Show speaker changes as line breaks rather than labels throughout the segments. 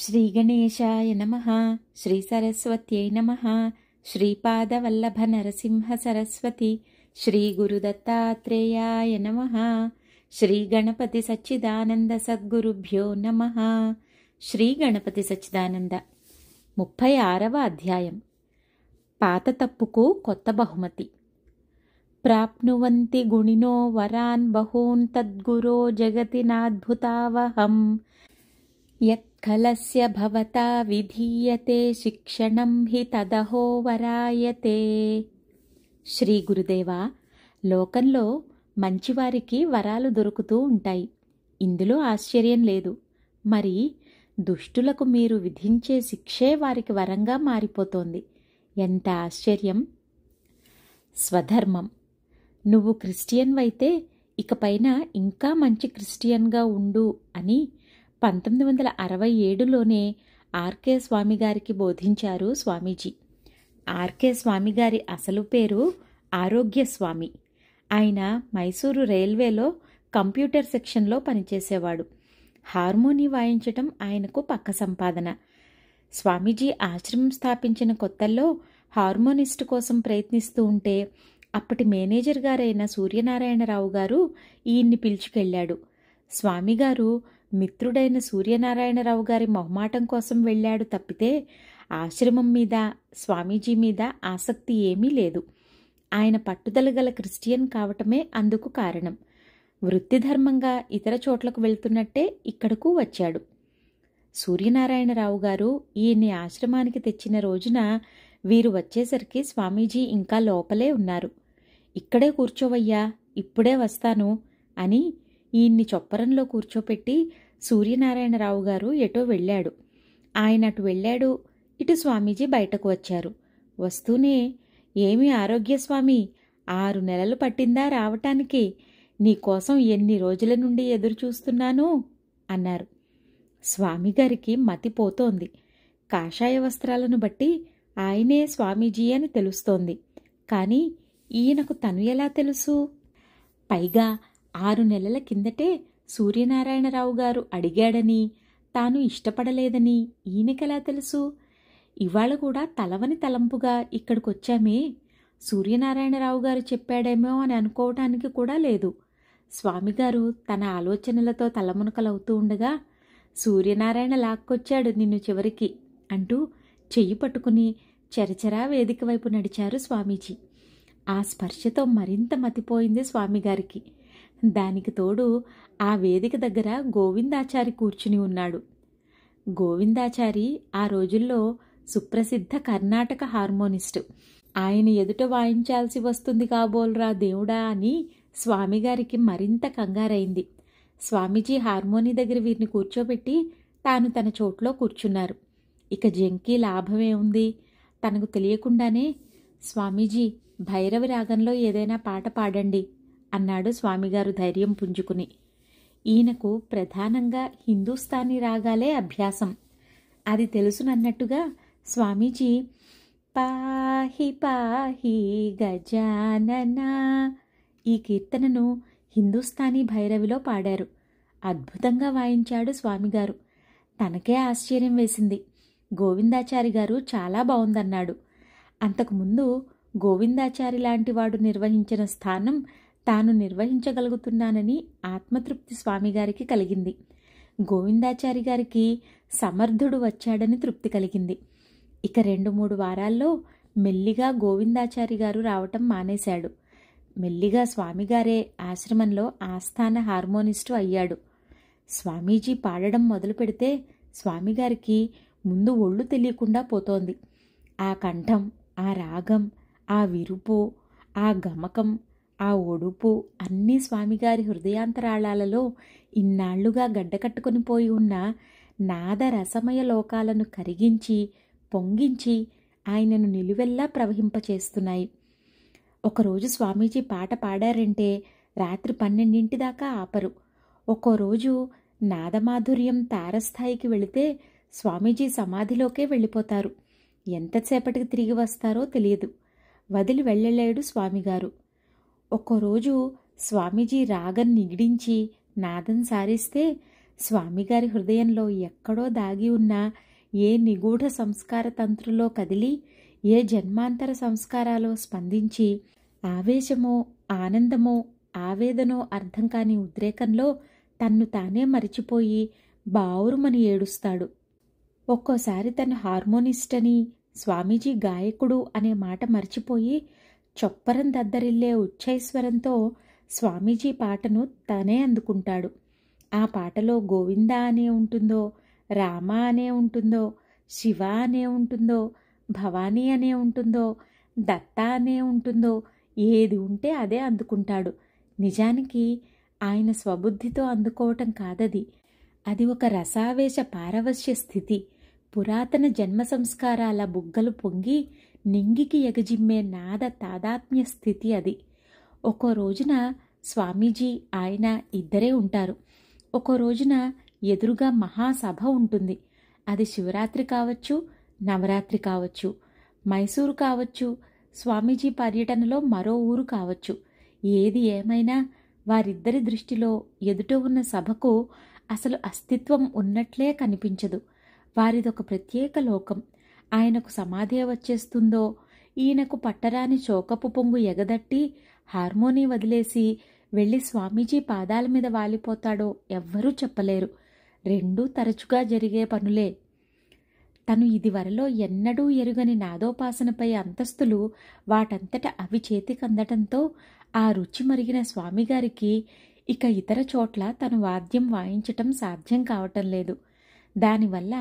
శ్రీగణేశాయ నమః. శ్రీ సరస్వత్యై నమః. శ్రీపాదవల్లభ నరసింహ సరస్వతి. శ్రీ గురుదత్తాత్రేయాయ నమః. శ్రీ గణపతి సచ్చిదానంద సద్గురుభ్యో నమః. శ్రీ గణపతి సచ్చిదానంద 36వ అధ్యాయం. పాత తప్పుకు కొత్త బహుమతి. ప్రాప్నువంతి గుణినో వరాన్ బహూన్ తద్గురో జగతి నాద్భుతావహం యత్కలస్య భవతా విధీయతే శిక్షణం హి తదహో వరాయతే. శ్రీ గురుదేవా, లోకంలో మంచివారికి వరాలు దొరుకుతూ ఉంటాయి, ఇందులో ఆశ్చర్యం లేదు. మరి దుష్టులకు మీరు విధించే శిక్షే వారికి వరంగా మారిపోతోంది. ఎంత ఆశ్చర్యం! స్వధర్మం. నువ్వు క్రిస్టియన్వైతే ఇకపైన ఇంకా మంచి క్రిస్టియన్గా ఉండు అని 1967లోనే ఆర్కే స్వామిగారికి బోధించారు స్వామీజీ. ఆర్కే స్వామిగారి అసలు పేరు ఆరోగ్యస్వామి. ఆయన మైసూరు రైల్వేలో కంప్యూటర్ సెక్షన్లో పనిచేసేవాడు. హార్మోని వాయించటం ఆయనకు పక్క సంపాదన. స్వామీజీ ఆశ్రమం స్థాపించిన కొత్తల్లో హార్మోనిస్ట్ కోసం ప్రయత్నిస్తూ ఉంటే అప్పటి మేనేజర్ గారైన సూర్యనారాయణరావు గారు ఈయన్ని పిలుచుకెళ్లాడు. స్వామిగారు మిత్రుడైన సూర్యనారాయణరావు గారి మొహమాటం కోసం వెళ్ళాడు తప్పితే ఆశ్రమం మీద, స్వామీజీ మీద ఆసక్తి ఏమీ లేదు. ఆయన పట్టుదల గల క్రిస్టియన్ కావటమే అందుకు కారణం. వృత్తిధర్మంగా ఇతర చోట్లకు వెళ్తున్నట్టే ఇక్కడకు వచ్చాడు. సూర్యనారాయణరావు గారు ఈయన్ని ఆశ్రమానికి తెచ్చిన రోజున వీరు వచ్చేసరికి స్వామీజీ ఇంకా లోపలే ఉన్నారు. ఇక్కడే కూర్చోవయ్యా, ఇప్పుడే వస్తాను అని ఈయన్ని చొప్పరంలో కూర్చోపెట్టి సూర్యనారాయణరావు గారు ఎటో వెళ్ళాడు. ఆయన అటు వెళ్ళాడు, ఇటు స్వామీజీ బయటకు వచ్చారు. వస్తూనే, ఏమి ఆరోగ్యస్వామి, 6 నెలలు పట్టిందా రావటానికి? నీకోసం ఎన్ని రోజుల నుండి ఎదురు చూస్తున్నాను అన్నారు. స్వామిగారికి మతిపోతోంది. కాషాయ వస్త్రాలను బట్టి ఆయనే స్వామీజీ అని తెలుస్తోంది. కానీ ఈయనకు తను ఎలా తెలుసు? పైగా 6 నెలల కిందటే సూర్యనారాయణరావు గారు అడిగాడని, తాను ఇష్టపడలేదని ఈయనకెలా తెలుసు? ఇవాళ కూడా తలవని తలంపుగా ఇక్కడికొచ్చామే, సూర్యనారాయణరావు గారు చెప్పాడేమో అని అనుకోవటానికి కూడా లేదు. స్వామిగారు తన ఆలోచనలతో తలమునకలవుతూ ఉండగా, సూర్యనారాయణ లాక్కొచ్చాడు నిన్ను చివరికి అంటూ చెయ్యి పట్టుకుని చెరచెరా వేదిక వైపు నడిచారు స్వామీజీ. ఆ స్పర్శతో మరింత మతిపోయింది స్వామిగారికి. దానికి తోడు ఆ వేదిక దగ్గర గోవిందాచారి కూర్చుని ఉన్నాడు. గోవిందాచారి ఆ రోజుల్లో సుప్రసిద్ధ కర్ణాటక హార్మోనిస్టు. ఆయన ఎదుట వాయించాల్సి వస్తుంది కాబోల్రా దేవుడా అని స్వామిగారికి మరింత కంగారైంది. స్వామీజీ హార్మోని దగ్గర వీరిని కూర్చోబెట్టి తాను తన చోట్లో కూర్చున్నారు. ఇక జంకి లాభమే ఉంది. తనకు తెలియకుండానే, స్వామీజీ భైరవి రాగంలో ఏదైనా పాట పాడండి అన్నాడు స్వామిగారు ధైర్యం పుంజుకుని. ఈయనకు ప్రధానంగా హిందూస్థానీ రాగాలే అభ్యాసం. అది తెలుసునన్నట్టుగా స్వామీజీ పాహి పాహి గజాననా ఈ కీర్తనను హిందూస్థానీ భైరవిలో పాడారు. అద్భుతంగా వాయించాడు స్వామిగారు. తనకే ఆశ్చర్యం వేసింది. గోవిందాచారి గారు చాలా బావుందన్నాడు. అంతకుముందు గోవిందాచారి లాంటివాడు నిర్వహించిన స్థానం తాను నిర్వహించగలుగుతున్నానని ఆత్మతృప్తి స్వామిగారికి కలిగింది. గోవిందాచారి గారికి సమర్థుడు వచ్చాడని తృప్తి కలిగింది. ఇక 2-3 వారాల్లో మెల్లిగా గోవిందాచారి గారు రావటం మానేశాడు. మెల్లిగా స్వామిగారే ఆశ్రమంలో ఆస్థాన హార్మోనిస్టు అయ్యాడు. స్వామీజీ పాడడం మొదలు పెడితే స్వామిగారికి ముందు ఒళ్ళు తెలియకుండా పోతోంది. ఆ కంఠం, ఆ రాగం, ఆ విరుపు, ఆ గమకం, ఆ ఒడుపు అన్నీ స్వామిగారి హృదయాంతరాళాలలో ఇన్నాళ్లుగా గడ్డకట్టుకుని పోయి ఉన్న నాదరసమయ లోకాలను కరిగించి పొంగించి ఆయనను నిలువెల్లా ప్రవహింపచేస్తున్నాయి. ఒకరోజు స్వామీజీ పాట పాడారంటే రాత్రి 12 దాకా ఆపరు. ఒక్కో రోజు నాదమాధుర్యం తారస్థాయికి వెళితే స్వామీజీ సమాధిలోకే వెళ్ళిపోతారు. ఎంతసేపటికి తిరిగి వస్తారో తెలియదు. వదిలి వెళ్ళలేడు స్వామిగారు. ఒక్కరోజు స్వామీజీ రాగం నిగిడించి నాదం సారిస్తే స్వామిగారి హృదయంలో ఎక్కడో దాగి ఉన్న ఏ నిగూఢ సంస్కార తంత్రులో కదిలి ఏ జన్మాంతర సంస్కారాలో స్పందించి ఆవేశమో ఆనందమో ఆవేదనో అర్థం కాని ఉద్రేకంలో తన్ను తానే మరిచిపోయి బావురుమని ఏడుస్తాడు. ఒక్కోసారి తను హార్మోనిస్ట్ అని, స్వామీజీ గాయకుడు అనే మాట మర్చిపోయి చొప్పరం దద్దరిల్లే ఉచ్చైస్వరంతో స్వామీజీ పాటను తనే అందుకుంటాడు. ఆ పాటలో గోవిందా అనే ఉంటుందో, రామ అనే ఉంటుందో, శివ అనే ఉంటుందో, భవానీ అనే ఉంటుందో, దత్త అనే ఉంటుందో, ఏది ఉంటే అదే అందుకుంటాడు. నిజానికి ఆయన స్వబుద్ధితో అందుకోవటం కాదది. అది ఒక రసావేశ పారవశ్య స్థితి. పురాతన జన్మ సంస్కారాల బుగ్గలు పొంగి నింగికి ఎగజిమ్మే నాద తాదాత్మ్య స్థితి అది. ఒక్కో రోజున స్వామీజీ ఆయన ఇద్దరే ఉంటారు. ఒక్కో రోజున ఎదురుగా మహాసభ ఉంటుంది. అది శివరాత్రి కావచ్చు, నవరాత్రి కావచ్చు, మైసూరు కావచ్చు, స్వామీజీ పర్యటనలో మరో ఊరు కావచ్చు. ఏది ఏమైనా వారిద్దరి దృష్టిలో ఎదుట ఉన్న సభకు అసలు అస్తిత్వం ఉన్నట్లే కనిపించదు. వారిదొక ప్రత్యేక లోకం. ఆయనకు సమాధే వచ్చేస్తుందో, ఈయనకు పట్టరాని శోకపు పొంగు ఎగదట్టి హార్మోనీ వదిలేసి వెళ్ళి స్వామీజీ పాదాల మీద వాలిపోతాడో ఎవ్వరూ చెప్పలేరు. రెండూ తరచుగా జరిగే పనులే. తను ఇదివరలో ఎన్నడూ ఎరుగని నాదోపాసనపై అంతస్తులు వాటంతట అవి చేతికందటంతో ఆ రుచి మరిగిన స్వామిగారికి ఇక ఇతర చోట్ల తను వాద్యం వాయించటం సాధ్యం కావటం లేదు. దానివల్ల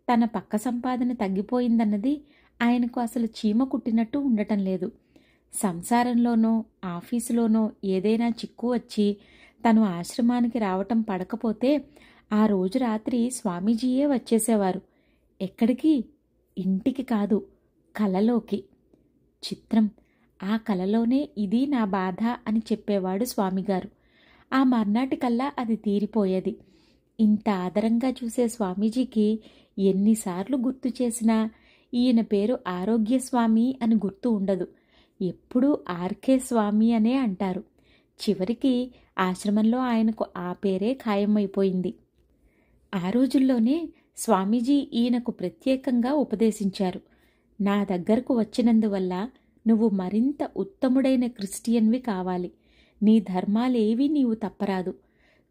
తన పక్క సంపాదన తగ్గిపోయిందన్నది ఆయనకు అసలు చీమ కుట్టినట్టు ఉండటం లేదు. సంసారంలోనో ఆఫీసులోనో ఏదైనా చిక్కు వచ్చి తను ఆశ్రమానికి రావటం పడకపోతే ఆ రోజు రాత్రి స్వామీజీయే వచ్చేసేవారు. ఎక్కడికి? ఇంటికి కాదు, కలలోకి. చిత్రం. ఆ కలలోనే ఇది నా బాధ అని చెప్పేవాడు స్వామిగారు. ఆ మర్నాటికల్లా అది తీరిపోయేది. ఇంత ఆదరంగా చూసే స్వామీజీకి ఎన్నిసార్లు గుర్తు చేసినా ఈయన పేరు ఆరోగ్యస్వామి అని గుర్తు ఉండదు. ఎప్పుడూ ఆర్కే స్వామి అనే అంటారు. చివరికి ఆశ్రమంలో ఆయనకు ఆ పేరే ఖాయమైపోయింది. ఆ రోజుల్లోనే స్వామీజీ ఈయనకు ప్రత్యేకంగా ఉపదేశించారు. నా దగ్గరకు వచ్చినందువల్ల నువ్వు మరింత ఉత్తముడైన క్రిస్టియన్వి కావాలి. నీ ధర్మాలేవీ నీవు తప్పరాదు.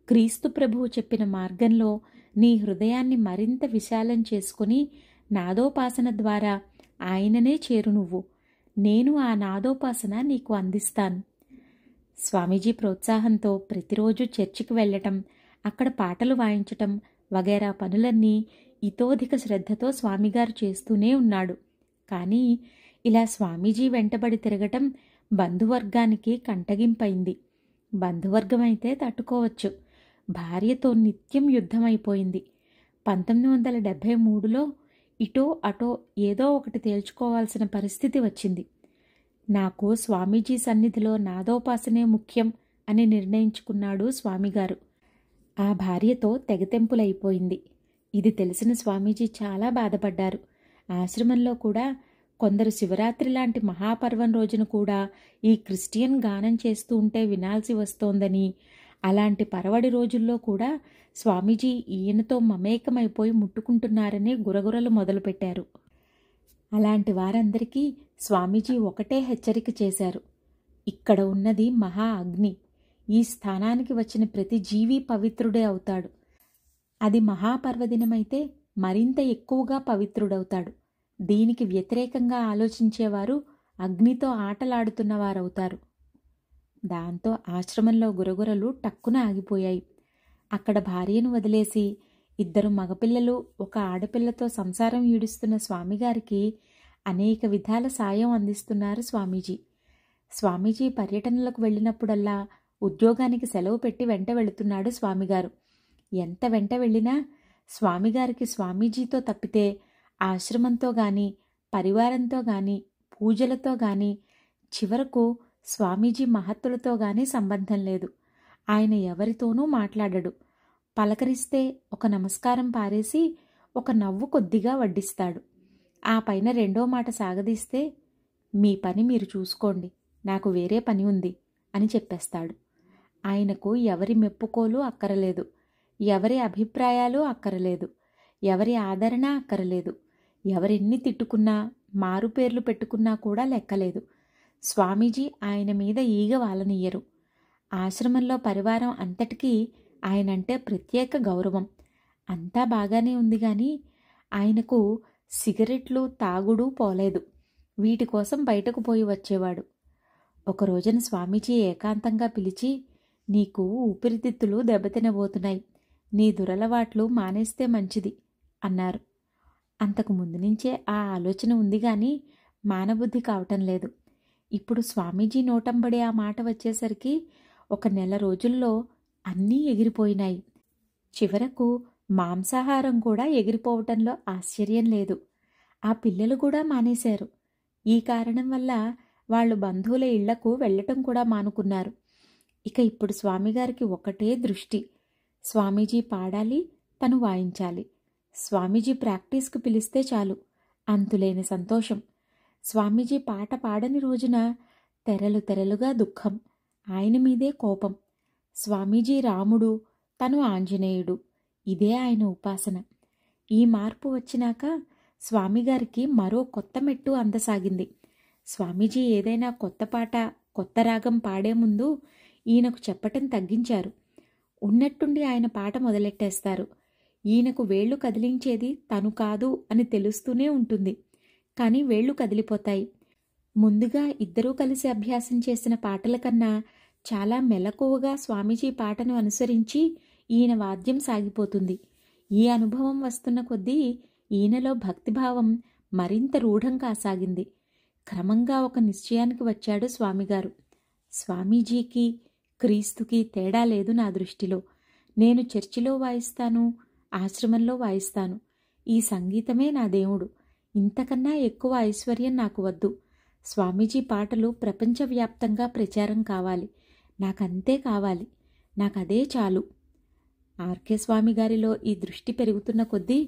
క్రీస్తు ప్రభువు చెప్పిన మార్గంలో నీ హృదయాన్ని మరింత విశాలం చేసుకుని నాదోపాసన ద్వారా ఆయననే చేరు నువ్వు. నేను ఆ నాదోపాసన నీకు అందిస్తాను. స్వామీజీ ప్రోత్సాహంతో ప్రతిరోజు చర్చికి వెళ్ళటం, అక్కడ పాటలు వాయించటం వగైరా పనులన్నీ ఇతోధిక శ్రద్ధతో స్వామిగారు చేస్తూనే ఉన్నాడు. కానీ ఇలా స్వామీజీ వెంటబడి తిరగటం బంధువర్గానికి కంటగింపైంది. బంధువర్గమైతే తట్టుకోవచ్చు. భార్యతో నిత్యం యుద్ధమైపోయింది. 1973లో ఇటో అటో ఏదో ఒకటి తేల్చుకోవాల్సిన పరిస్థితి వచ్చింది. నాకు స్వామీజీ సన్నిధిలో నాదోపాసనే ముఖ్యం అని నిర్ణయించుకున్నాడు స్వామిగారు. ఆ భార్యతో తెగతెంపులైపోయింది. ఇది తెలిసిన స్వామీజీ చాలా బాధపడ్డారు. ఆశ్రమంలో కూడా కొందరు శివరాత్రి లాంటి మహాపర్వం రోజున కూడా ఈ క్రిస్టియన్ గానం చేస్తూ ఉంటే వినాల్సి వస్తోందని, అలాంటి పరవడి రోజుల్లో కూడా స్వామీజీ ఈయనతో మమేకమైపోయి ముట్టుకుంటున్నారని గురగురలు మొదలుపెట్టారు. అలాంటి వారందరికీ స్వామీజీ ఒకటే హెచ్చరిక చేశారు. ఇక్కడ ఉన్నది మహా అగ్ని. ఈ స్థానానికి వచ్చిన ప్రతి జీవి పవిత్రుడే అవుతాడు. అది మహాపర్వదినమైతే మరింత ఎక్కువగా పవిత్రుడవుతాడు. దీనికి వ్యతిరేకంగా ఆలోచించేవారు అగ్నితో ఆటలాడుతున్నవారవుతారు. దాంతో ఆశ్రమంలో గురగురలు టక్కున ఆగిపోయాయి. అక్కడ భార్యను వదిలేసి 2 మగపిల్లలు 1 ఆడపిల్లతో సంసారం ఈడుస్తున్న స్వామిగారికి అనేక విధాల సాయం అందిస్తున్నారు స్వామీజీ. స్వామీజీ పర్యటనలకు వెళ్ళినప్పుడల్లా ఉద్యోగానికి సెలవు పెట్టి వెంట వెళుతున్నాడు స్వామిగారు. ఎంత వెంట వెళ్ళినా స్వామిగారికి స్వామీజీతో తప్పితే ఆశ్రమంతో గాని, పరివారంతో గాని, పూజలతో గాని, చివరకు స్వామీజీ మహత్తులతో గాని సంబంధం లేదు. ఆయన ఎవరితోనూ మాట్లాడడు. పలకరిస్తే ఒక నమస్కారం పారేసి ఒక నవ్వు కొద్దిగా వడ్డిస్తాడు. ఆ పైన రెండో మాట సాగదీస్తే, మీ పని మీరు చూసుకోండి, నాకు వేరే పని ఉంది అని చెప్పేస్తాడు. ఆయనకు ఎవరి మెప్పుకోలు అక్కరలేదు. ఎవరి అభిప్రాయాలు అక్కరలేదు, ఎవరి ఆదరణ అక్కరలేదు, ఎవరెన్ని తిట్టుకున్నా మారుపేర్లు పెట్టుకున్నా కూడా లెక్కలేదు. స్వామీజీ ఆయన మీద ఈగ వాలనియ్యరు. ఆశ్రమంలో పరివారం అంతటికీ ఆయనంటే ప్రత్యేక గౌరవం. అంతా బాగానే ఉంది గాని ఆయనకు సిగరెట్లు తాగుడు పోలేదు. వీటి కోసం బయటకు పోయి వచ్చేవాడు. ఒక రోజున స్వామీజీ ఏకాంతంగా పిలిచి, నీకు ఊపిరితిత్తులు దెబ్బతినబోతున్నాయి, నీ దురలవాట్లు మానేస్తే మంచిది అన్నారు. అంతకు ముందు నుంచే ఆ ఆలోచన ఉంది గాని మానబుద్ధి కావటం లేదు. ఇప్పుడు స్వామీజీ నోటంబడి ఆ మాట వచ్చేసరికి ఒక నెల రోజుల్లో అన్నీ ఎగిరిపోయినాయి. చివరకు మాంసాహారం కూడా ఎగిరిపోవటంలో ఆశ్చర్యం లేదు. ఆ పిల్లలు కూడా మానేశారు. ఈ కారణం వల్ల వాళ్ళు బంధువుల ఇళ్లకు వెళ్లటం కూడా మానుకున్నారు. ఇక ఇప్పుడు స్వామిగారికి ఒకటే దృష్టి. స్వామీజీ పాడాలి, తను వాయించాలి. స్వామీజీ ప్రాక్టీస్కు పిలిస్తే చాలు, అంతులేని సంతోషం. స్వామీజీ పాట పాడని రోజున తెరలు తెరలుగా దుఃఖం, ఆయన మీదే కోపం. స్వామీజీ రాముడు, తను ఆంజనేయుడు. ఇదే ఆయన ఉపాసన. ఈ మార్పు వచ్చినాక స్వామిగారికి మరో కొత్త మెట్టు అందసాగింది. స్వామీజీ ఏదైనా కొత్త పాట, కొత్త రాగం పాడే ముందు ఈయనకు చెప్పటం తగ్గించారు. ఉన్నట్టుండి ఆయన పాట మొదలెట్టేస్తారు. ఈయనకు వేళ్లు కదిలించేది తను కాదు అని తెలుస్తూనే ఉంటుంది, కానీ వేళ్లు కదిలిపోతాయి. ముందుగా ఇద్దరూ కలిసి అభ్యాసం చేసిన పాటల కన్నా చాలా మెలకువగా స్వామీజీ పాటను అనుసరించి ఈయన వాద్యం సాగిపోతుంది. ఈ అనుభవం వస్తున్న కొద్దీ ఈయనలో భక్తిభావం మరింత రూఢం కాసాగింది. క్రమంగా ఒక నిశ్చయానికి వచ్చాడు స్వామిగారు. స్వామీజీకి క్రీస్తుకి తేడా లేదు నా దృష్టిలో. నేను చర్చిలో వాయిస్తాను, ఆశ్రమంలో వాయిస్తాను. ఈ సంగీతమే నా దేవుడు. ఇంతకన్నా ఎక్కువ ఐశ్వర్యం నాకు వద్దు. స్వామీజీ పాటలు ప్రపంచవ్యాప్తంగా ప్రచారం కావాలి. నాకంతే కావాలి. నాకదే చాలు. ఆర్కే స్వామి గారిలో ఈ దృష్టి పెరుగుతున్న కొద్దీ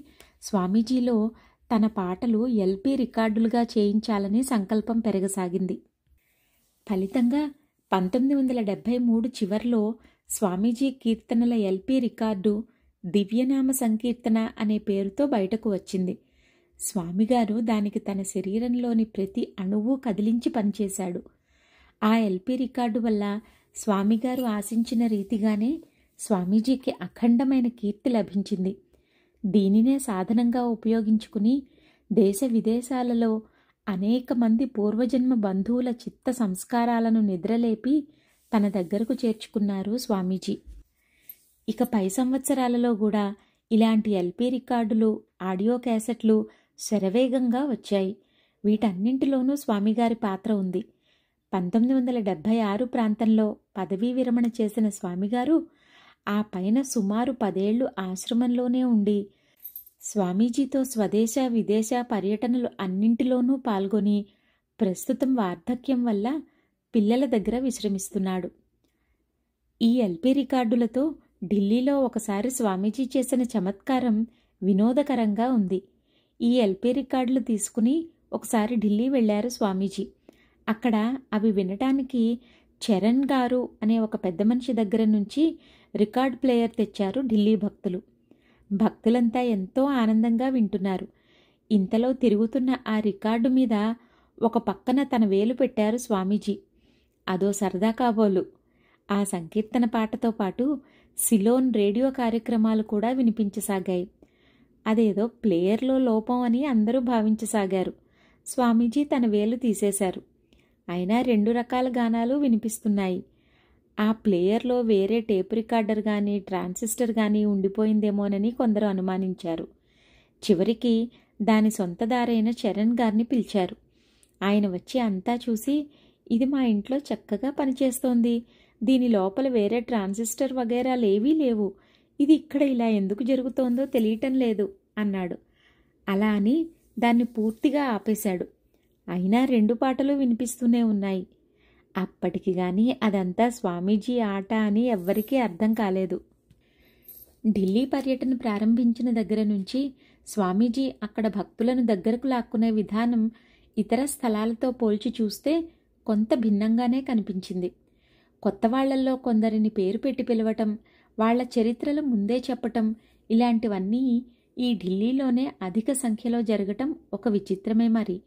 స్వామీజీలో తన పాటలు ఎల్పి రికార్డులుగా చేయించాలని సంకల్పం పెరగసాగింది. ఫలితంగా 1973 చివర్లో స్వామీజీ కీర్తనల ఎల్పి రికార్డు దివ్యనామ సంకీర్తన అనే పేరుతో బయటకు వచ్చింది. స్వామిగారు దానికి తన శరీరంలోని ప్రతి అణువు కదిలించి పనిచేశాడు. ఆ ఎల్పి రికార్డు వల్ల స్వామిగారు ఆశించిన రీతిగానే స్వామీజీకి అఖండమైన కీర్తి లభించింది. దీనినే సాధనంగా ఉపయోగించుకుని దేశ విదేశాలలో అనేక మంది పూర్వజన్మ బంధువుల చిత్త సంస్కారాలను నిద్రలేపి తన దగ్గరకు చేర్చుకున్నారు స్వామీజీ. ఇక పై సంవత్సరాలలో కూడా ఇలాంటి ఎల్పి రికార్డులు, ఆడియో క్యాసెట్లు శరవేగంగా వచ్చాయి. వీటన్నింటిలోనూ స్వామిగారి పాత్ర ఉంది. 1976 ప్రాంతంలో పదవీ విరమణ చేసిన స్వామిగారు ఆ పైన సుమారు 10 ఏళ్లు ఆశ్రమంలోనే ఉండి స్వామీజీతో స్వదేశ విదేశ పర్యటనలు అన్నింటిలోనూ పాల్గొని ప్రస్తుతం వార్ధక్యం వల్ల పిల్లల దగ్గర విశ్రమిస్తున్నాడు. ఈ ఎల్పి రికార్డులతో ఢిల్లీలో ఒకసారి స్వామీజీ చేసిన చమత్కారం వినోదకరంగా ఉంది. ఈ ఎల్పి రికార్డులు తీసుకుని ఒకసారి ఢిల్లీ వెళ్లారు స్వామీజీ. అక్కడ అవి వినటానికి చరణ్ గారు అనే ఒక పెద్ద మనిషి దగ్గర నుంచి రికార్డ్ ప్లేయర్ తెచ్చారు ఢిల్లీ భక్తులు. భక్తులంతా ఎంతో ఆనందంగా వింటున్నారు. ఇంతలో తిరుగుతున్న ఆ రికార్డు మీద ఒక పక్కన తన వేలు పెట్టారు స్వామీజీ. అదో సరదా కాబోలు. ఆ సంకీర్తన పాటతో పాటు సిలోన్ రేడియో కార్యక్రమాలు కూడా వినిపించసాగాయి. అదేదో ప్లేయర్లో లోపం అని అందరూ భావించసాగారు. స్వామీజీ తన వేలు తీసేశారు. అయినా 2 రకాల గానాలు వినిపిస్తున్నాయి. ఆ ప్లేయర్లో వేరే టేప్ రికార్డర్ కానీ ట్రాన్సిస్టర్ కానీ ఉండిపోయిందేమోనని కొందరు అనుమానించారు. చివరికి దాని సొంతదారైన చరణ్ గారిని పిలిచారు. ఆయన వచ్చి అంతా చూసి, ఇది మా ఇంట్లో చక్కగా పనిచేస్తోంది, దీని లోపల వేరే ట్రాన్సిస్టర్ వగైరాలేవీ లేవు, ఇది ఇక్కడ ఇలా ఎందుకు జరుగుతోందో తెలియటం లేదు అన్నాడు. అలా అని దాన్ని పూర్తిగా ఆపేశాడు. అయినా 2 పాటలు వినిపిస్తూనే ఉన్నాయి. అప్పటికి గాని అదంతా స్వామీజీ ఆట అని ఎవ్వరికీ అర్థం కాలేదు. ఢిల్లీ పర్యటన ప్రారంభించిన దగ్గర నుంచి స్వామీజీ అక్కడ భక్తులను దగ్గరకు లాక్కునే విధానం ఇతర స్థలాలతో పోల్చి చూస్తే కొంత భిన్నంగానే కనిపించింది. కొత్త వాళ్లల్లో కొందరిని పేరు పెట్టి పిలవటం, వాళ్ల చరిత్రలు ముందే చెప్పటం, ఇలాంటివన్నీ ఈ ఢిల్లీలోనే అధిక సంఖ్యలో జరగటం ఒక విచిత్రమే మరి.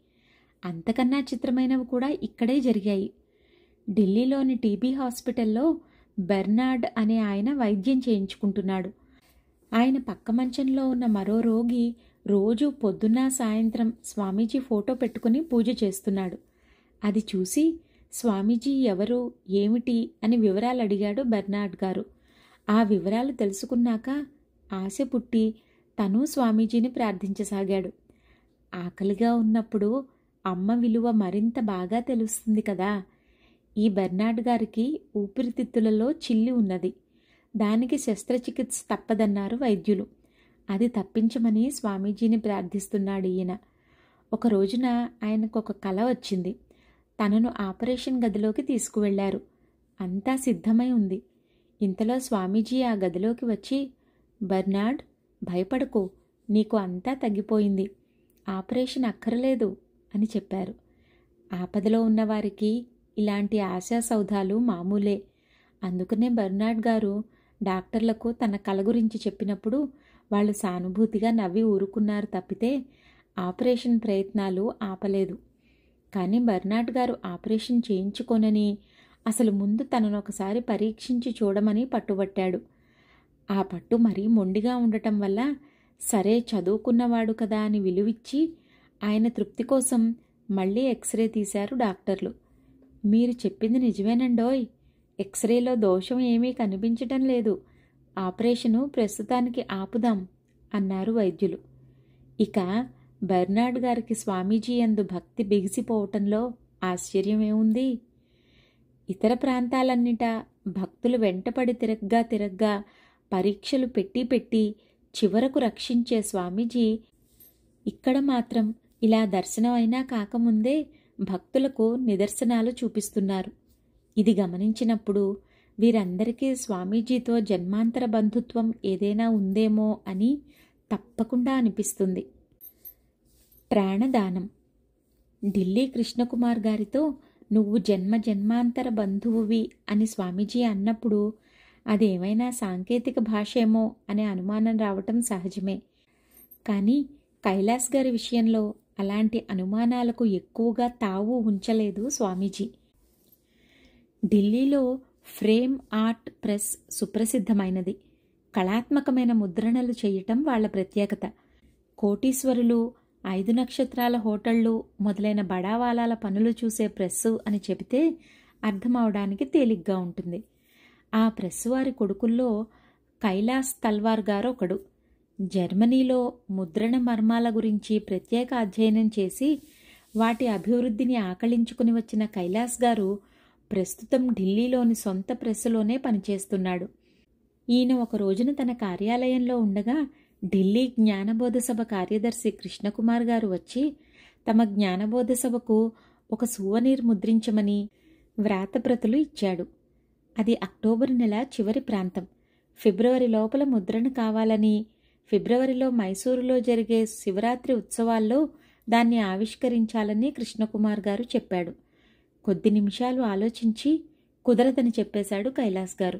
అంతకన్నా చిత్రమైనవి కూడా ఇక్కడే జరిగాయి. ఢిల్లీలోని టీబీ హాస్పిటల్లో బెర్నార్డ్ అనే ఆయన వైద్యం చేయించుకుంటున్నాడు. ఆయన పక్క మంచంలో ఉన్న మరో రోగి రోజు పొద్దున్న సాయంత్రం స్వామీజీ ఫోటో పెట్టుకుని పూజ చేస్తున్నాడు. అది చూసి స్వామీజీ ఎవరు, ఏమిటి అని వివరాలు అడిగాడు బెర్నార్డ్ గారు. ఆ వివరాలు తెలుసుకున్నాక ఆశ పుట్టి తను స్వామీజీని ప్రార్థించసాగాడు. ఆకలిగా ఉన్నప్పుడు అమ్మ విలువ మరింత బాగా తెలుస్తుంది కదా. ఈ బెర్నార్డ్ గారికి ఊపిరితిత్తులలో చిల్లి ఉన్నది. దానికి శస్త్రచికిత్స తప్పదన్నారు వైద్యులు. అది తప్పించమని స్వామీజీని ప్రార్థిస్తున్నాడు ఈయన. ఒక రోజున ఆయనకు ఒక కల వచ్చింది. తనను ఆపరేషన్ గదిలోకి తీసుకువెళ్లారు. అంతా సిద్ధమై ఉంది. ఇంతలో స్వామీజీ ఆ గదిలోకి వచ్చి, బెర్నార్డ్, భయపడకు, నీకు అంతా తగ్గిపోయింది, ఆపరేషన్ అక్కరలేదు అని చెప్పారు. ఆపదలో ఉన్నవారికి ఇలాంటి ఆశాసౌధాలు మామూలే. అందుకనే బెర్నార్డ్ గారు డాక్టర్లకు తన కల గురించి చెప్పినప్పుడు వాళ్ళు సానుభూతిగా నవ్వి ఊరుకున్నారు తప్పితే ఆపరేషన్ ప్రయత్నాలు ఆపలేదు. కానీ బెర్నార్డ్ గారు ఆపరేషన్ చేయించుకోనని, అసలు ముందు తనను ఒకసారి పరీక్షించి చూడమని పట్టుబట్టాడు. ఆ పట్టు మరీ మొండిగా ఉండటం వల్ల సరే చదువుకున్నవాడు కదా అని విలువిచ్చి ఆయన తృప్తి కోసం మళ్ళీ ఎక్స్రే తీశారు డాక్టర్లు. మీరు చెప్పింది నిజమేనండోయ్, ఎక్స్రేలో దోషం ఏమీ కనిపించటం లేదు, ఆపరేషను ప్రస్తుతానికి ఆపుదాం అన్నారు వైద్యులు. ఇక బెర్నార్డ్ గారికి స్వామీజీ యందు భక్తి బిగిసిపోవటంలో ఆశ్చర్యమేముంది? ఇతర ప్రాంతాలన్నిటా భక్తులు వెంటపడి తిరగ్గా పరీక్షలు పెట్టి చివరకు రక్షించే స్వామీజీ ఇక్కడ మాత్రం ఇలా దర్శనమైనా కాకముందే భక్తులకు నిదర్శనాలు చూపిస్తున్నారు. ఇది గమనించినప్పుడు వీరందరికీ స్వామీజీతో జన్మాంతర బంధుత్వం ఏదైనా ఉందేమో అని తప్పకుండా అనిపిస్తుంది. ప్రాణదానం. ఢిల్లీ కృష్ణకుమార్ గారితో నువ్వు జన్మాంతర బంధువువి అని స్వామీజీ అన్నప్పుడు అదేమైనా సాంకేతిక భాషేమో అనే అనుమానం రావటం సహజమే. కానీ కైలాస్ గారి విషయంలో అలాంటి అనుమానాలకు ఎక్కువగా తావు ఉంచలేదు స్వామీజీ. ఢిల్లీలో ఫ్రేమ్ ఆర్ట్ ప్రెస్ సుప్రసిద్ధమైనది. కళాత్మకమైన ముద్రణలు చేయటం వాళ్ల ప్రత్యేకత. కోటీశ్వరులు, 5 నక్షత్రాల హోటళ్లు మొదలైన బడావాలాల పనులు చూసే ప్రెస్సు అని చెబితే అర్థమవడానికి తేలిగ్గా ఉంటుంది. ఆ ప్రెస్సు వారి కొడుకుల్లో కైలాస్ తల్వార్ గారు ఒకడు. జర్మనీలో ముద్రణ మర్మాల గురించి ప్రత్యేక అధ్యయనం చేసి వాటి అభివృద్ధిని ఆకళించుకుని వచ్చిన కైలాస్ గారు ప్రస్తుతం ఢిల్లీలోని సొంత ప్రెస్సులోనే పనిచేస్తున్నాడు. ఈయన ఒక రోజున తన కార్యాలయంలో ఉండగా ఢిల్లీ జ్ఞానబోధ సభ కార్యదర్శి కృష్ణకుమార్ గారు వచ్చి తమ జ్ఞానబోధ సభకు ఒక సువనీర్ ముద్రించమని వ్రాతప్రతులు ఇచ్చాడు. అది అక్టోబర్ నెల చివరి ప్రాంతం. ఫిబ్రవరి లోపల ముద్రణ కావాలని, ఫిబ్రవరిలో మైసూరులో జరిగే శివరాత్రి ఉత్సవాల్లో దాన్ని ఆవిష్కరించాలని కృష్ణకుమార్ గారు చెప్పాడు. కొద్ది నిమిషాలు ఆలోచించి కుదరదని చెప్పేశాడు కైలాస్ గారు.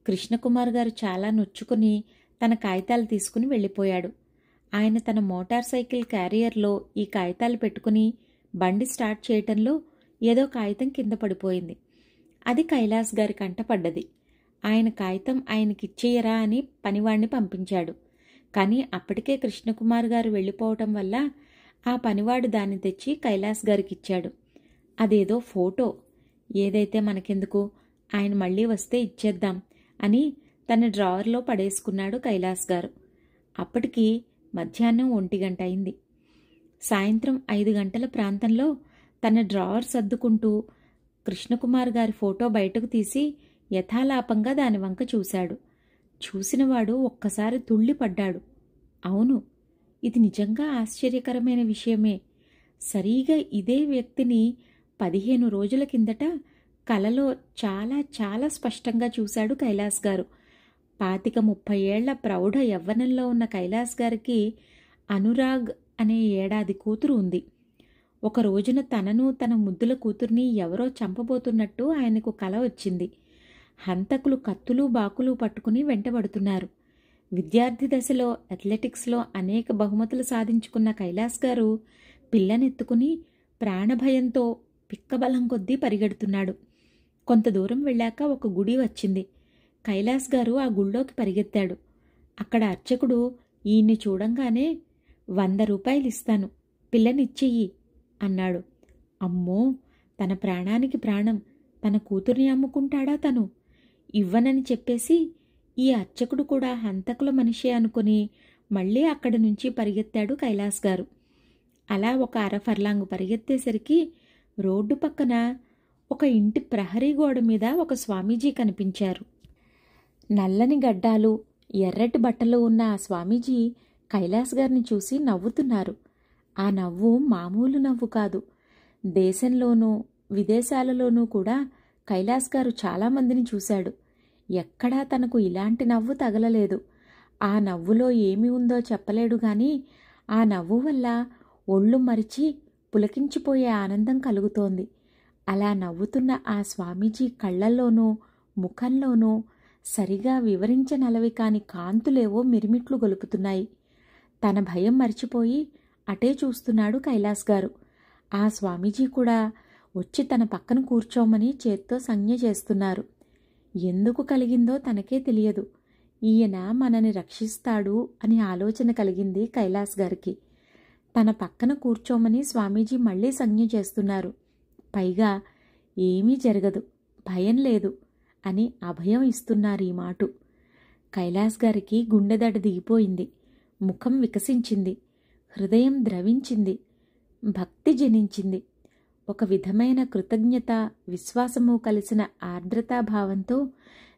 కృష్ణకుమార్ గారు చాలా నొచ్చుకుని తన కాగితాలు తీసుకుని వెళ్ళిపోయాడు. ఆయన తన మోటార్ సైకిల్ క్యారియర్లో ఈ కాగితాలు పెట్టుకుని బండి స్టార్ట్ చేయటంలో ఏదో కాగితం కింద పడిపోయింది. అది కైలాస్ గారి కంటపడ్డది. ఆయన కాగితం ఆయనకిచ్చేయరా అని పనివాణ్ణి పంపించాడు. కానీ అప్పటికే కృష్ణకుమార్ గారు వెళ్ళిపోవటం వల్ల ఆ పనివాడు దాన్ని తెచ్చి కైలాస్ గారికిచ్చాడు. అదేదో ఫోటో. ఏదైతే మనకెందుకు, ఆయన మళ్ళీ వస్తే ఇచ్చేద్దాం అని తన డ్రావర్లో పడేసుకున్నాడు కైలాస్ గారు. అప్పటికి మధ్యాహ్నం 1 గంట అయింది. సాయంత్రం 5 గంటల ప్రాంతంలో తన డ్రావర్ సర్దుకుంటూ కృష్ణకుమార్ గారి ఫోటో బయటకు తీసి యథాలాపంగా దాని వంక చూశాడు. చూసినవాడు ఒక్కసారి తుళ్ళిపడ్డాడు. అవును, ఇది నిజంగా ఆశ్చర్యకరమైన విషయమే. సరిగా ఇదే వ్యక్తిని 15 రోజుల కిందట కలలో చాలా చాలా స్పష్టంగా చూశాడు కైలాస్ గారు. 25-30 ఏళ్ల ప్రౌఢ యవ్వనంలో ఉన్న కైలాస్ గారికి అనురాగ్ అనే 7 కూతురు ఉంది. ఒక రోజున తనను తన ముద్దుల కూతుర్ని ఎవరో చంపబోతున్నట్టు ఆయనకు కల వచ్చింది. హంతకులు కత్తులు బాకులు పట్టుకుని వెంటబడుతున్నారు. విద్యార్థి దశలో అథ్లెటిక్స్లో అనేక బహుమతులు సాధించుకున్న కైలాస్ గారు పిల్లనెత్తుకుని ప్రాణభయంతో పిక్కబలం కొద్దీ పరిగెడుతున్నాడు. కొంత దూరం వెళ్ళాక ఒక గుడి వచ్చింది. కైలాస్ గారు ఆ గుళ్ళోకి పరిగెత్తాడు. అక్కడ అర్చకుడు ఈయన్ని చూడంగానే 100 రూపాయలు ఇస్తాను, పిల్లనిచ్చెయ్యి అన్నాడు. అమ్మో, తన ప్రాణానికి ప్రాణం, తన కూతుర్ని అమ్ముకుంటాడా తను? ఇవ్వనని చెప్పేసి ఈ అర్చకుడు కూడా హంతకుల మనిషే అనుకుని మళ్ళీ అక్కడి నుంచి పరిగెత్తాడు కైలాస్ గారు. అలా ఒక 1/2 ఫర్లాంగు పరిగెత్తేసరికి రోడ్డు పక్కన ఒక ఇంటి ప్రహరీ గోడ మీద ఒక స్వామీజీ కనిపించారు. నల్లని గడ్డాలు, ఎర్రటి బట్టలు ఉన్న ఆ స్వామీజీ కైలాస్ గారిని చూసి నవ్వుతున్నారు. ఆ నవ్వు మామూలు నవ్వు కాదు. దేశంలోనూ విదేశాలలోనూ కూడా కైలాస్ గారు చాలామందిని చూశాడు. ఎక్కడా తనకు ఇలాంటి నవ్వు తగలలేదు. ఆ నవ్వులో ఏమి ఉందో చెప్పలేడు గాని ఆ నవ్వు వల్ల ఒళ్ళు మరిచి పులకించిపోయే ఆనందం కలుగుతోంది. అలా నవ్వుతున్న ఆ స్వామీజీ కళ్ళల్లోనూ ముఖంలోనూ సరిగా వివరించనలవి కాని కాంతులేవో మిరిమిట్లు గొలుపుతున్నాయి. తన భయం మరిచిపోయి అటే చూస్తున్నాడు కైలాస్ గారు. ఆ స్వామీజీ కూడా వచ్చి తన పక్కన కూర్చోమని చేత్తో సంజ్ఞ చేస్తున్నారు. ఎందుకు కలిగిందో తనకే తెలియదు. ఈయన మనని రక్షిస్తాడు అని ఆలోచన కలిగింది కైలాస్ గారికి. తన పక్కన కూర్చోమని స్వామీజీ మళ్ళీ సంజ్ఞ చేస్తున్నారు. పైగా ఏమీ జరగదు, భయం లేదు అని అభయం ఇస్తున్నారు. ఈ మాటు కైలాస్ గారికి గుండెదడ దిగిపోయింది. ముఖం వికసించింది, హృదయం ద్రవించింది, భక్తి జనించింది. ఒక విధమైన కృతజ్ఞత విశ్వాసము కలిసిన ఆర్ద్రతాభావంతో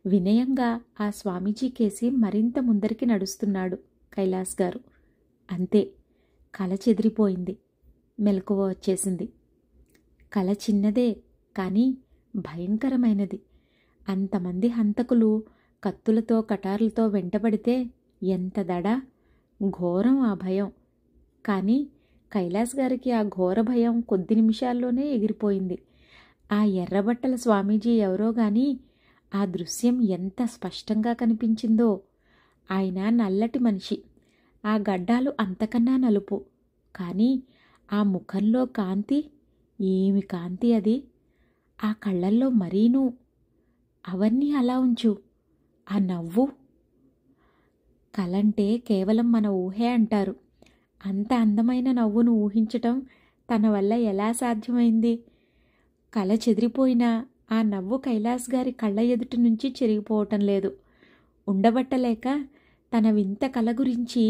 వినయంగా ఆ స్వామీజీ కేసి మరింత ముందరికి నడుస్తున్నాడు కైలాస్ గారు. అంతే, కల చెదిరిపోయింది, మెలకువ వచ్చేసింది. కల చిన్నదే కానీ భయంకరమైనది. అంతమంది హంతకులు కత్తులతో కటార్లతో వెంటబడితే ఎంత దడ, ఘోరం ఆ భయం. కానీ కైలాస్ గారికి ఆ ఘోర భయం కొద్ది నిమిషాల్లోనే ఎగిరిపోయింది. ఆ ఎర్రబట్టల స్వామీజీ ఎవరో గాని ఆ దృశ్యం ఎంత స్పష్టంగా కనిపించిందో. ఆయన నల్లటి మనిషి, ఆ గడ్డాలు అంతకన్నా నలుపు. కానీ ఆ ముఖంలో కాంతి, ఏమి కాంతి అది! ఆ కళ్ళల్లో మరీనూ. అవన్నీ అలా ఉంచు, ఆ నవ్వు. కలంటే కేవలం మన ఊహే అంటారు. అంత అందమైన నవ్వును ఊహించటం తన వల్ల ఎలా సాధ్యమైంది? కల చెదిరిపోయినా ఆ నవ్వు కైలాస్ గారి కళ్ళ ఎదుటి నుంచి చెరిగిపోవటం లేదు. ఉండబట్టలేక తన వింత కల గురించి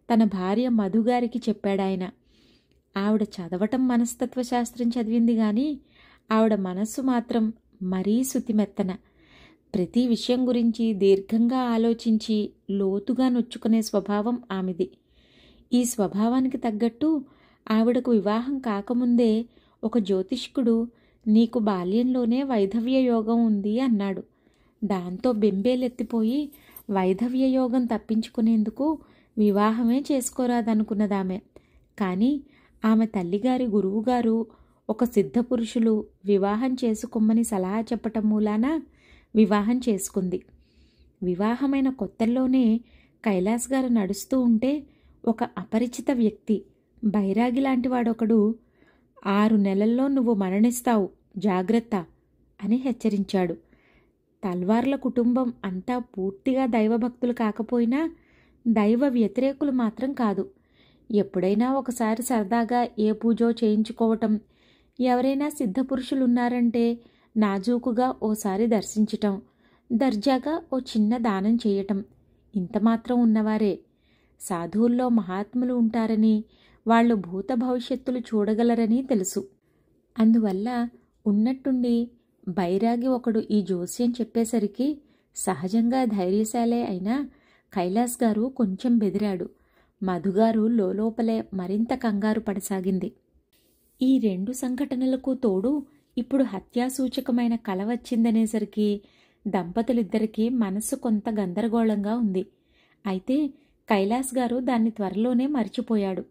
తన భార్య మధుగారికి చెప్పాడాయన. ఆవిడ చదవటం మనస్తత్వశాస్త్రం చదివింది గాని ఆవిడ మనస్సు మాత్రం మరీ శుతిమెత్తన. ప్రతి విషయం గురించి దీర్ఘంగా ఆలోచించి లోతుగా నొచ్చుకునే స్వభావం ఆమెది. ఈ స్వభావానికి తగ్గట్టు ఆవిడకు వివాహం కాకముందే ఒక జ్యోతిష్కుడు నీకు బాల్యంలోనే వైధవ్య యోగం ఉంది అన్నాడు. దాంతో బెంబేలెత్తిపోయి వైధవ్య యోగం తప్పించుకునేందుకు వివాహమే చేసుకోరాదనుకున్నదామె. కానీ ఆమె తల్లిగారి గురువుగారు ఒక సిద్ధపురుషులు వివాహం చేసుకోమని సలహా చెప్పటం మూలాన వివాహం చేసుకుంది. వివాహమైన కొత్తల్లోనే కైలాస్ గారు నడుస్తూ ఉంటే ఒక అపరిచిత వ్యక్తి, బైరాగి లాంటి వాడొకడు 6 నెలల్లో నువ్వు మరణిస్తావు, జాగ్రత్త అని హెచ్చరించాడు. తల్వార్ల కుటుంబం అంతా పూర్తిగా దైవభక్తులు కాకపోయినా దైవ వ్యతిరేకులు మాత్రం కాదు. ఎప్పుడైనా ఒకసారి సరదాగా ఏ పూజో చేయించుకోవటం, ఎవరైనా సిద్ధపురుషులున్నారంటే నాజూకుగా ఓసారి దర్శించటం, దర్జాగా ఓ చిన్న దానం చేయటం, ఇంతమాత్రం ఉన్నవారే. సాధువుల్లో మహాత్ములు ఉంటారని, వాళ్ళు భూత భవిష్యత్తులు చూడగలరని తెలుసు. అందువల్ల ఉన్నట్టుండి బైరాగి ఒకడు ఈ జోస్యం చెప్పేసరికి సహజంగా ధైర్యశాలే అయినా కైలాస్ గారు కొంచెం బెదిరాడు. మధుగారు లోపలే మరింత కంగారు పడసాగింది. ఈ 2 సంఘటనలకు తోడు ఇప్పుడు హత్యాసూచకమైన కల వచ్చిందనేసరికి దంపతులిద్దరికీ మనస్సు కొంత గందరగోళంగా ఉంది. అయితే కైలాస్ గారు దాన్ని త్వరలోనే మరిచిపోయాడు.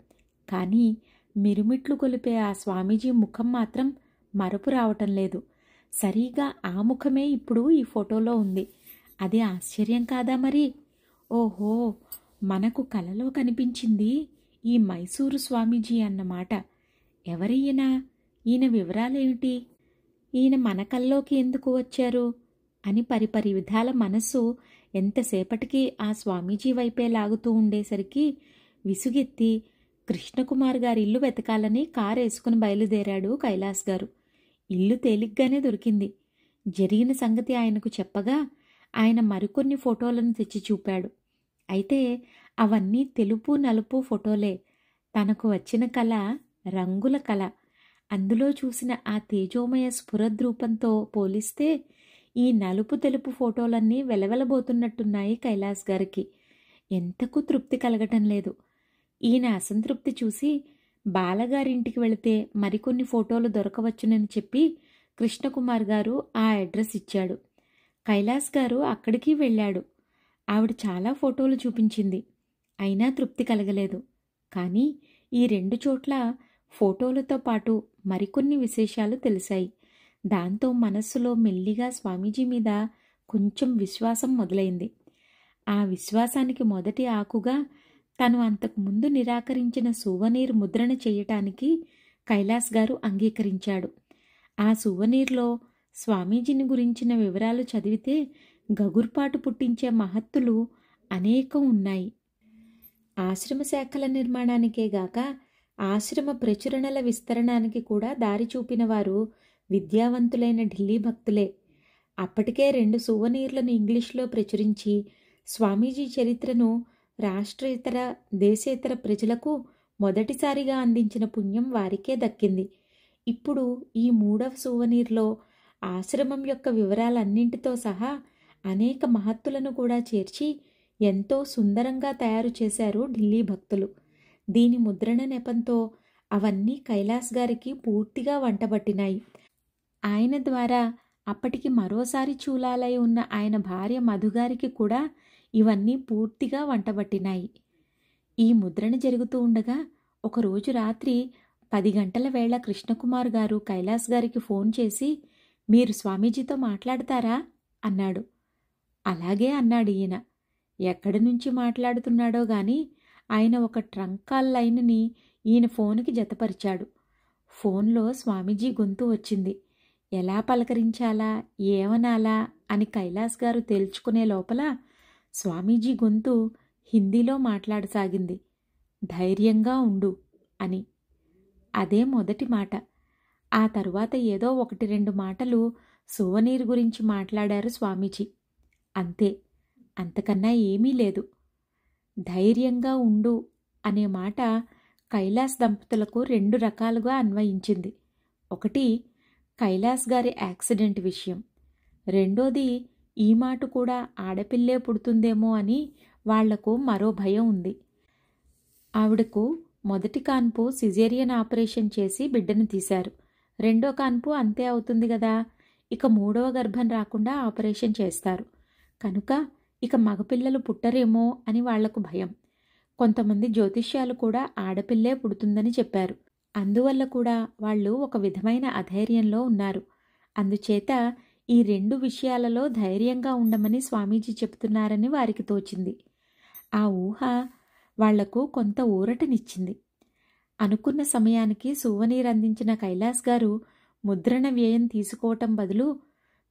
కానీ మిరుమిట్లు కొలిపే ఆ స్వామీజీ ముఖం మాత్రం మరపు రావటం లేదు. సరిగా ఆ ముఖమే ఇప్పుడు ఈ ఫోటోలో ఉంది. అది ఆశ్చర్యం కాదా మరి? ఓహో, మనకు కలలో కనిపించింది ఈ మైసూరు స్వామీజీ అన్నమాట. ఎవరయ్యన? ఈయన వివరాలేమిటి? ఈయన మన కల్లోకి ఎందుకు వచ్చారు అని పరిపరి విధాల మనస్సు ఎంతసేపటికి ఆ స్వామీజీ వైపే లాగుతూ ఉండేసరికి విసుగెత్తి కృష్ణకుమార్ గారి ఇల్లు వెతకాలని కారేసుకుని బయలుదేరాడు కైలాస్ గారు. ఇల్లు తేలిగ్గానే దొరికింది. జరిగిన సంగతి ఆయనకు చెప్పగా ఆయన మరికొన్ని ఫోటోలను తెచ్చి చూపాడు. అయితే అవన్నీ తెలుపు నలుపు ఫోటోలే. తనకు వచ్చిన కళ రంగుల కళ. అందులో చూసిన ఆ తేజోమయ స్ఫురద్రూపంతో పోలిస్తే ఈ నలుపు తెలుపు ఫోటోలన్నీ వెలవెలబోతున్నట్టున్నాయి కైలాస్ గారికి. ఎంతకు తృప్తి కలగటం లేదు. ఈయన అసంతృప్తి చూసి బాలగారింటికి వెళితే మరికొన్ని ఫోటోలు దొరకవచ్చునని చెప్పి కృష్ణకుమార్ గారు ఆ అడ్రస్ ఇచ్చాడు. కైలాస్ గారు అక్కడికి వెళ్ళాడు. ఆవిడ చాలా ఫోటోలు చూపించింది. అయినా తృప్తి కలగలేదు. కానీ ఈ 2 చోట్ల ఫోటోలతో పాటు మరికొన్ని విశేషాలు తెలిసాయి. దాంతో మనస్సులో మెల్లిగా స్వామీజీ మీద కొంచెం విశ్వాసం మొదలైంది. ఆ విశ్వాసానికి మొదటి ఆకుగా తను అంతకుముందు నిరాకరించిన సువనీర్ ముద్రణ చేయటానికి కైలాస్ గారు అంగీకరించాడు. ఆ సువనీర్లో స్వామీజీని గురించిన వివరాలు చదివితే గగుర్పాటు పుట్టించే మహత్తులు అనేకం ఉన్నాయి. ఆశ్రమ శాఖల నిర్మాణానికే గాక ఆశ్రమ ప్రచురణల విస్తరణానికి కూడా దారి చూపిన వారు విద్యావంతులైన ఢిల్లీ భక్తులే. అప్పటికే 2 సువనీర్లను ఇంగ్లీష్లో ప్రచురించి స్వామీజీ చరిత్రను రాష్ట్రేతర దేశేతర ప్రజలకు మొదటిసారిగా అందించిన పుణ్యం వారికే దక్కింది. ఇప్పుడు ఈ 3వ సువనీర్లో ఆశ్రమం యొక్క వివరాలన్నింటితో సహా అనేక మహత్తులను కూడా చేర్చి ఎంతో సుందరంగా తయారు చేశారు ఢిల్లీ భక్తులు. దీని ముద్రణ నెపంతో అవన్నీ కైలాస్ గారికి పూర్తిగా వంటబట్టినాయి. ఆయన ద్వారా అప్పటికి మరోసారి చూలాలై ఉన్న ఆయన భార్య మధుగారికి కూడా ఇవన్నీ పూర్తిగా వంటబట్టినాయి. ఈ ముద్రణ జరుగుతూ ఉండగా ఒకరోజు రాత్రి 10 గంటల వేళ కృష్ణకుమార్ గారు కైలాస్ గారికి ఫోన్ చేసి, మీరు స్వామీజీతో మాట్లాడతారా అన్నాడు. అలాగే అన్నాడు ఈయన. ఎక్కడి నుంచి మాట్లాడుతున్నాడో గాని ఆయన ఒక ట్రంక్ కాల్ లైన్ని ఈయన ఫోన్కి జతపరిచాడు. ఫోన్లో స్వామీజీ గొంతు వచ్చింది. ఎలా పలకరించాలా ఏమనాలా అని కైలాస్ గారు తేల్చుకునే లోపల స్వామీజీ గొంతు హిందీలో మాట్లాడసాగింది. ధైర్యంగా ఉండు అని. అదే మొదటి మాట. ఆ తరువాత ఏదో 1-2 మాటలు సువనీర్ గురించి మాట్లాడారు స్వామీజీ. అంతే, అంతకన్నా ఏమీ లేదు. ధైర్యంగా ఉండు అనే మాట కైలాస్ దంపతులకు 2 రకాలుగా అన్వయించింది. ఒకటి కైలాస్ గారి యాక్సిడెంట్ విషయం. రెండోది ఈ మాట కూడా ఆడపిల్లే పుడుతుందేమో అని వాళ్లకు మరో భయం ఉంది. ఆవిడకు మొదటి కాన్పు సిజేరియన్ ఆపరేషన్ చేసి బిడ్డను తీశారు. రెండో కాన్పు అంతే అవుతుంది కదా. ఇక 3వ గర్భం రాకుండా ఆపరేషన్ చేస్తారు. కనుక ఇక మగపిల్లలు పుట్టరేమో అని వాళ్లకు భయం. కొంతమంది జ్యోతిష్యాలు కూడా ఆడపిల్లే పుడుతుందని చెప్పారు. అందువల్ల కూడా వాళ్ళు ఒక విధమైన అధైర్యంలో ఉన్నారు. అందుచేత ఈ 2 విషయాలలో ధైర్యంగా ఉండమని స్వామీజీ చెబుతున్నారని వారికి తోచింది. ఆ ఊహ వాళ్లకు కొంత ఊరటనిచ్చింది. అనుకున్న సమయానికి సువనీర్ అందించిన కైలాస్ గారు ముద్రణ వ్యయం తీసుకోవటం బదులు,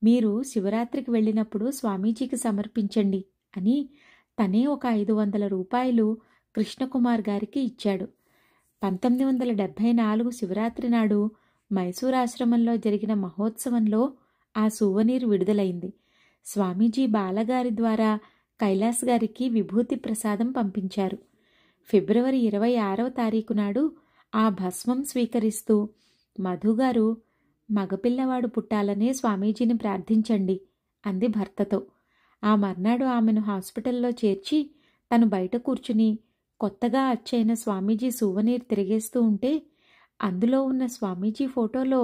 మీరు శివరాత్రికి వెళ్ళినప్పుడు స్వామీజీకి సమర్పించండి అని తనే ఒక 500 రూపాయలు కృష్ణకుమార్ గారికి ఇచ్చాడు. 1974 శివరాత్రి నాడు మైసూరాశ్రమంలో జరిగిన మహోత్సవంలో ఆ సువనీర్ విడుదలైంది. స్వామీజీ బాలగారి ద్వారా కైలాస్ గారికి విభూతి ప్రసాదం పంపించారు. ఫిబ్రవరి 26వ తారీఖు నాడు ఆ భస్మం స్వీకరిస్తూ మధుగారు, మగపిల్లవాడు పుట్టాలనే స్వామీజీని ప్రార్థించండి అంది భర్తతో. ఆ మర్నాడు ఆమెను హాస్పిటల్లో చేర్చి తను బయట కూర్చుని కొత్తగా అచ్చైన స్వామీజీ సువనీర్ తిరిగేస్తూ ఉంటే అందులో ఉన్న స్వామీజీ ఫోటోలో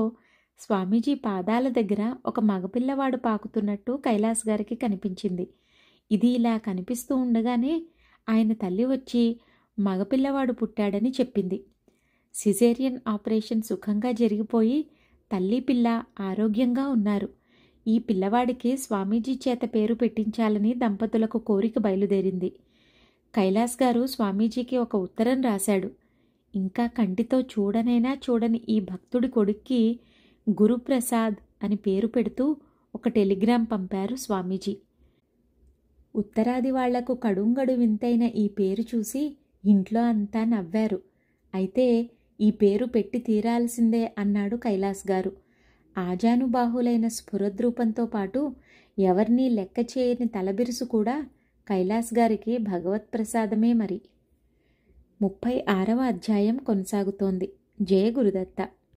స్వామీజీ పాదాల దగ్గర ఒక మగపిల్లవాడు పాకుతున్నట్టు కైలాస్ గారికి కనిపించింది. ఇది ఇలా కనిపిస్తూ ఉండగానే ఆయన తల్లి వచ్చి మగపిల్లవాడు పుట్టాడని చెప్పింది. సిజేరియన్ ఆపరేషన్ సుఖంగా జరిగిపోయి తల్లి పిల్ల ఆరోగ్యంగా ఉన్నారు. ఈ పిల్లవాడికి స్వామీజీ చేత పేరు పెట్టించాలని దంపతులకు కోరిక బయలుదేరింది. కైలాస్ గారు స్వామీజీకి ఒక ఉత్తరం రాశాడు. ఇంకా కంటితో చూడనైనా చూడని ఈ భక్తుడి కొడుక్కి గురుప్రసాద్ అని పేరు పెడుతూ ఒక టెలిగ్రామ్ పంపారు స్వామీజీ. ఉత్తరాది వాళ్లకు కడుంగడు వింతైన ఈ పేరు చూసి ఇంట్లో అంతా నవ్వారు. అయితే ఈ పేరు పెట్టి తీరాల్సిందే అన్నాడు కైలాస్ గారు. ఆజానుబాహులైన స్ఫురద్రూపంతో పాటు ఎవరినీ లెక్క చేయని తలబిరుసు కూడా కైలాస్ గారికి భగవత్ప్రసాదమే మరి. 36వ అధ్యాయం కొనసాగుతోంది. జయ గురుదత్త.